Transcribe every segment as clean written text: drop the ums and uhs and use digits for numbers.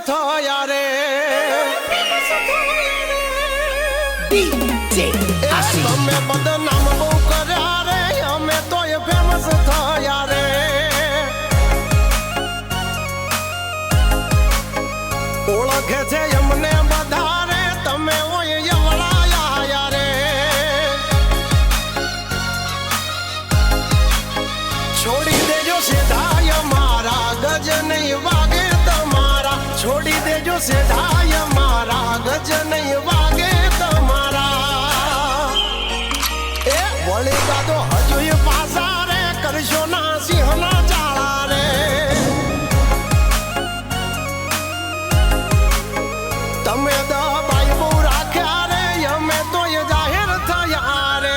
થયા રે તમે બદનામ બહુ કર્યા રે અમે તો એ ફેમસ થયા રે ઓળખે છે અમને બધા રે તમે ઓય યવડાયા રે છોડી દેજો સીધાય મારા ગજ નહીં વાગે તમારા છોડી દેજો સીધાય મારા ગજ નહીં વાગે તમારા એ વળી દાદો હજુ પાસા રે કરશો ના સિંહના ચાળા રે તમે દબાઈ બહુ રાખ્યા રે અમે તો એ જાહેર થયા રે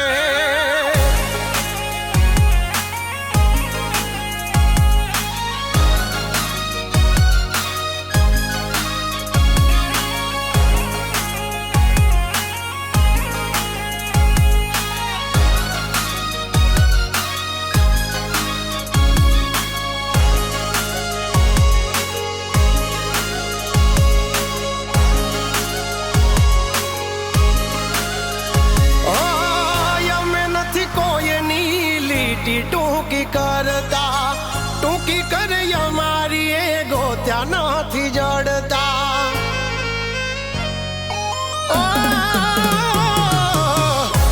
ટૂંકી કરતા ટૂંકી કરે અમારી એ ગોત્યા નથી જડતા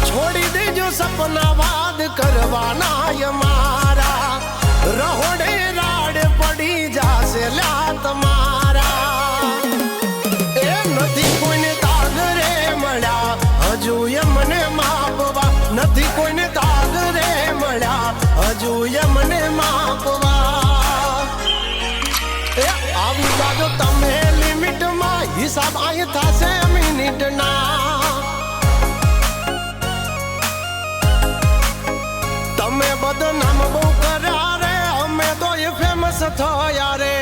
છોડી દેજો સપના વાદ કરવાના અમારા રહોડે રાડ પડી જાશે લ્યા તમારા એ નથી કોઈને તાગ રે મળ્યા હજુ મને માપવા નથી કોઈને તાગ રે મળ્યા હજુ મને માપવા એ આવી જાજો તમે લિમિટમાં હિસાબ આય થશે મિનિટના તમે બદનામ બહુ કર્યા રે અમે તો એ ફેમસ થયા રે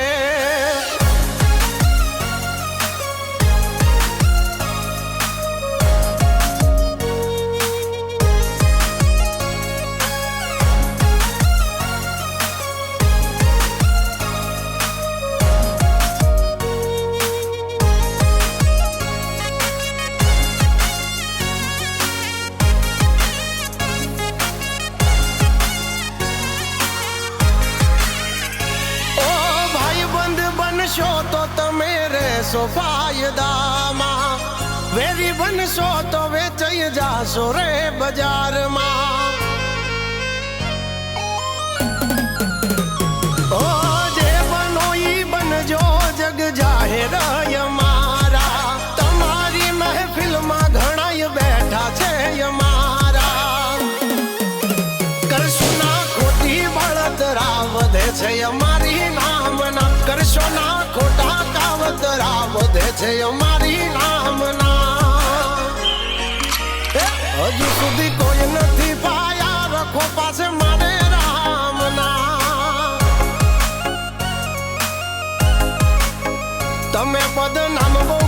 બનશો તો તમે રહેશો ફાયદામાં વેરી બનશો તો વેચાઈ જાશો રે બજારમાં ઓ જે બનો ઈ બનજો જગ જાહેર અમારા તમારી મહેફિલમાં ઘણાય બેઠા છે અમારા કરશું ના ખોટી બળતરા વધે છે અમારી નામના કરશો ના ખોટા કાવતરા વધે છે અમારી નામના હજુ સુધી કોઈ નથી પાયા રખો પાસે મારે રામના તમે બદનામ બહુ